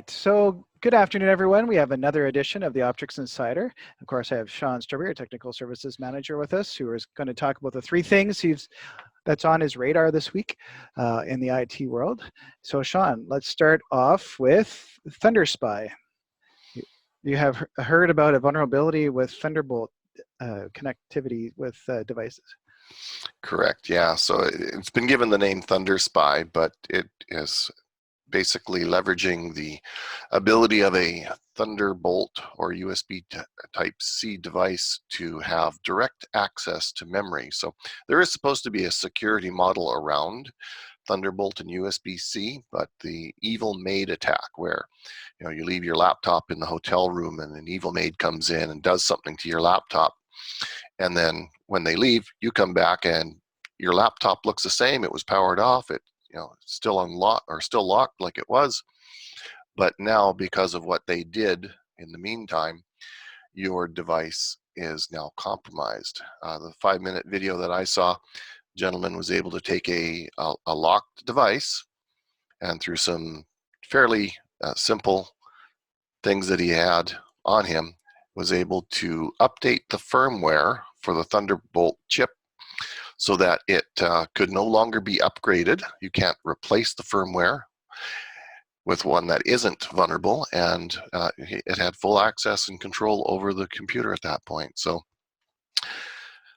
So good afternoon, everyone. We have another edition of the Optrics Insider. Of course, I have Sean Strawberry, our Technical Services Manager, with us, who is going to talk about the three things that's on his radar this week in the IT world. So Sean, let's start off with ThunderSpy. You have heard about a vulnerability with Thunderbolt connectivity with devices. Correct, yeah. So it's been given the name ThunderSpy, but it is basically leveraging the ability of a Thunderbolt or USB Type-C device to have direct access to memory. So there is supposed to be a security model around Thunderbolt and USB-C, but the evil maid attack, where you leave your laptop in the hotel room and an evil maid comes in and does something to your laptop, and then when they leave, you come back and your laptop looks the same. It was powered off. It still unlocked or still locked like it was, but now because of what they did in the meantime, your device is now compromised. The 5-minute video that I saw, gentleman was able to take a locked device, and through some fairly simple things that he had on him, was able to update the firmware for the Thunderbolt chip so that it could no longer be upgraded. You can't replace the firmware with one that isn't vulnerable, and it had full access and control over the computer at that point. So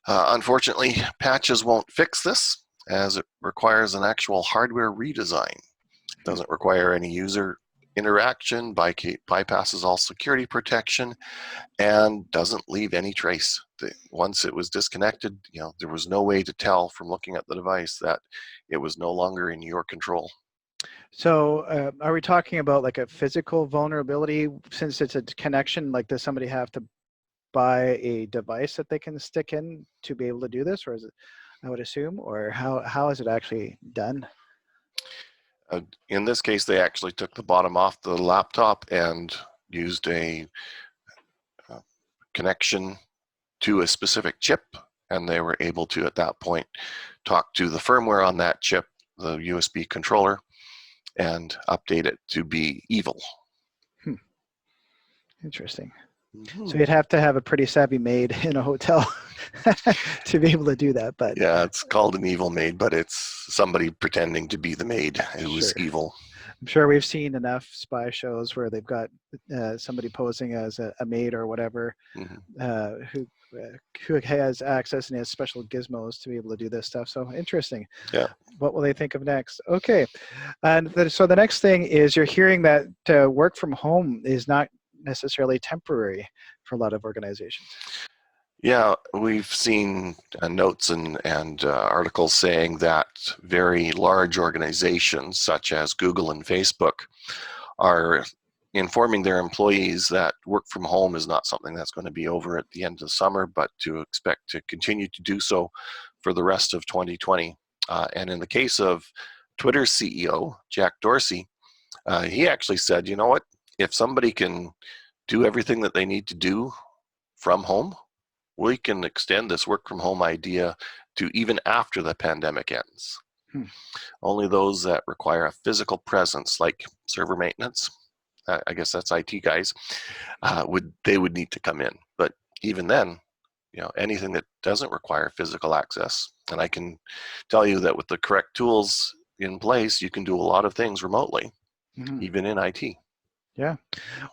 unfortunately, patches won't fix this, as it requires an actual hardware redesign. It doesn't require any user interaction, bypasses all security protection, and doesn't leave any trace. Once it was disconnected, there was no way to tell from looking at the device that it was no longer in your control. So are we talking about like a physical vulnerability, since it's a connection? Like, does somebody have to buy a device that they can stick in to be able to do this, or is it, I would assume, or how is it actually done? In this case, they actually took the bottom off the laptop and used a connection to a specific chip, and they were able to, at that point, talk to the firmware on that chip, the USB controller, and update it to be evil. Interesting. So you'd have to have a pretty savvy maid in a hotel to be able to do that. But yeah, it's called an evil maid, but it's somebody pretending to be the maid who's evil. I'm sure we've seen enough spy shows where they've got somebody posing as a maid or whatever, who has access and has special gizmos to be able to do this stuff. So interesting. Yeah. What will they think of next? Okay. And so the next thing is, you're hearing that work from home is not necessarily temporary for a lot of organizations. Yeah, we've seen notes and articles saying that very large organizations such as Google and Facebook are informing their employees that work from home is not something that's going to be over at the end of the summer, but to expect to continue to do so for the rest of 2020. And in the case of Twitter's CEO, Jack Dorsey, he actually said, you know what, if somebody can do everything that they need to do from home, we can extend this work from home idea to even after the pandemic ends. Only those that require a physical presence, like server maintenance, I guess that's IT guys, would need to come in. But even then, anything that doesn't require physical access, and I can tell you that with the correct tools in place, you can do a lot of things remotely, even in IT. Yeah.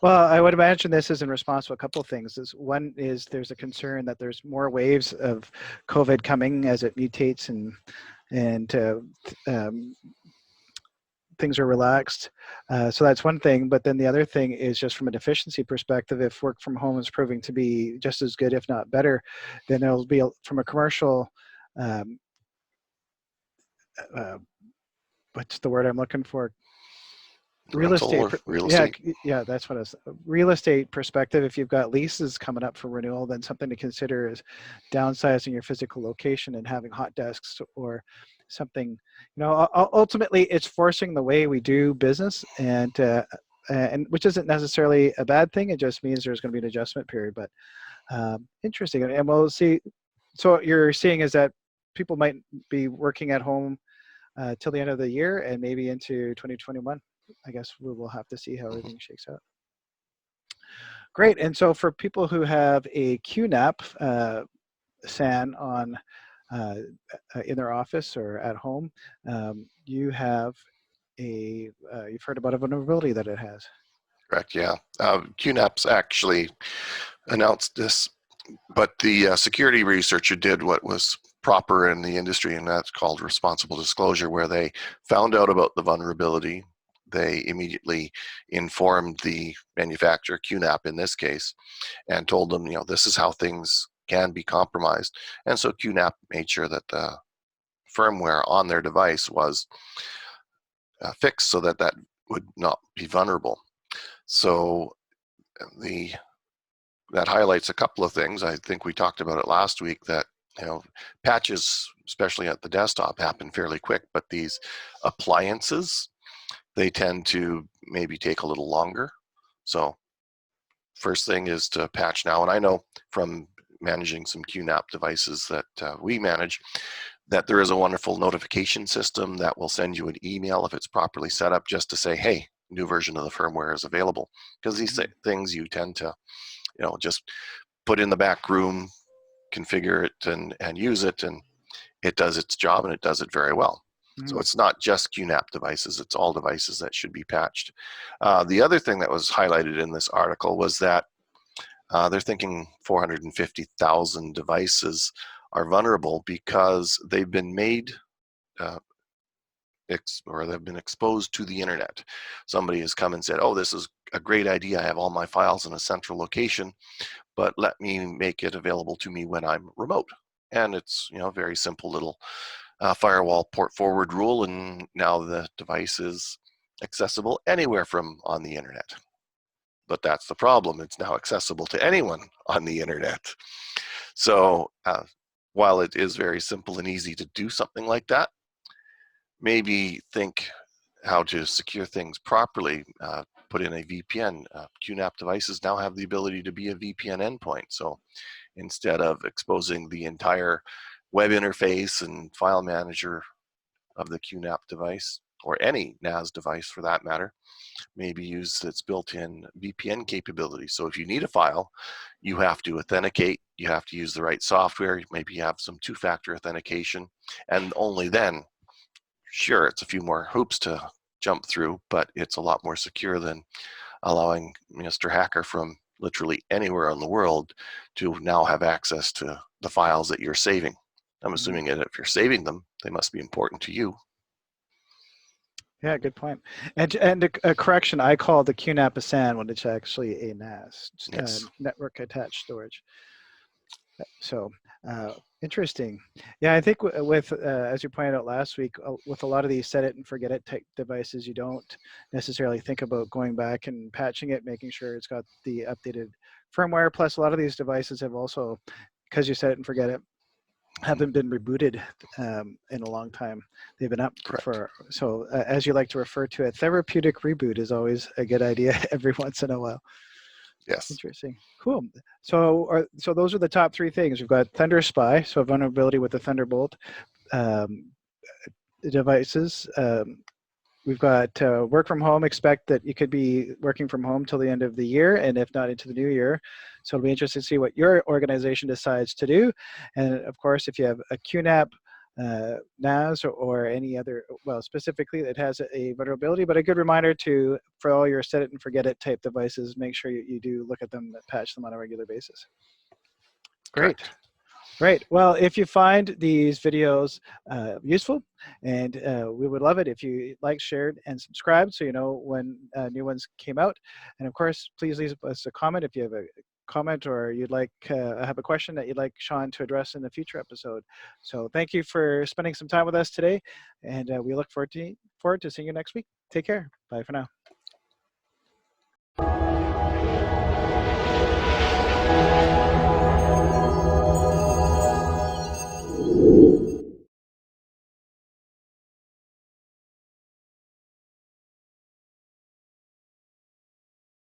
Well, I would imagine this is in response to a couple of things. One is there's a concern that there's more waves of COVID coming as it mutates and things are relaxed. So that's one thing. But then the other thing is, just from an efficiency perspective, if work from home is proving to be just as good, if not better, then there'll be, from a commercial, what's the word I'm looking for? Real estate. Yeah, that's what it is. Real estate perspective, if you've got leases coming up for renewal, then something to consider is downsizing your physical location and having hot desks or something. Ultimately, it's forcing the way we do business, and which isn't necessarily a bad thing. It just means there's going to be an adjustment period. But interesting, and we'll see. So what you're seeing is that people might be working at home till the end of the year and maybe into 2021. I guess we will have to see how everything shakes out. Great. And so for people who have a QNap SAN on in their office or at home, you have you've heard about a vulnerability that it has. Correct, yeah. QNAP's actually announced this, but the security researcher did what was proper in the industry, and that's called responsible disclosure, where they found out about the vulnerability. They immediately informed the manufacturer, QNAP in this case, and told them, this is how things can be compromised. And so QNAP made sure that the firmware on their device was fixed so that that would not be vulnerable. So that highlights a couple of things. I think we talked about it last week, that patches, especially at the desktop, happen fairly quick, but these appliances, they tend to maybe take a little longer. So first thing is to patch now. And I know from managing some QNAP devices that we manage, that there is a wonderful notification system that will send you an email if it's properly set up, just to say, hey, new version of the firmware is available. Because these things you tend to just put in the back room, configure it and use it, and it does its job, and it does it very well. So it's not just QNAP devices, it's all devices that should be patched. The other thing that was highlighted in this article was that they're thinking 450,000 devices are vulnerable because they've been made or they've been exposed to the internet. Somebody has come and said, oh, this is a great idea. I have all my files in a central location, but let me make it available to me when I'm remote. And it's a very simple little firewall port forward rule, and now the device is accessible anywhere from on the internet. But that's the problem. It's now accessible to anyone on the internet. So while it is very simple and easy to do something like that, maybe think how to secure things properly. Put in a VPN. QNAP devices now have the ability to be a VPN endpoint. So instead of exposing the entire web interface and file manager of the QNAP device, or any NAS device for that matter, maybe use its built-in VPN capability. So if you need a file, you have to authenticate, you have to use the right software, maybe you have some two-factor authentication, and only then, sure, it's a few more hoops to jump through, but it's a lot more secure than allowing Mr. Hacker from literally anywhere in the world to now have access to the files that you're saving. I'm assuming that if you're saving them, they must be important to you. Yeah, good point. And a correction, I call the QNAP a SAN when it's actually a NAS, Yes. network attached storage. So interesting. Yeah, I think with as you pointed out last week, with a lot of these set it and forget it type devices, you don't necessarily think about going back and patching it, making sure it's got the updated firmware. Plus, a lot of these devices have also, because you set it and forget it, haven't been rebooted in a long time. They've been up for, so as you like to refer to it, therapeutic reboot is always a good idea every once in a while. Yes. Interesting. Cool. So those are the top three things. We've got ThunderSpy, so vulnerability with the Thunderbolt devices. We've got work from home. Expect that you could be working from home till the end of the year, and if not into the new year. So it'll be interesting to see what your organization decides to do. And of course, if you have a QNAP NAS or any other, well, specifically it has a vulnerability, but a good reminder for all your set it and forget it type devices, make sure you do look at them, patch them on a regular basis. Great. Correct. Great. Well, if you find these videos useful, and we would love it if you like, shared, and subscribed so you know when new ones came out. And of course, please leave us a comment if you have a comment or you'd like have a question that you'd like Sean to address in a future episode. So thank you for spending some time with us today, and we look forward to seeing you next week. Take care. Bye for now.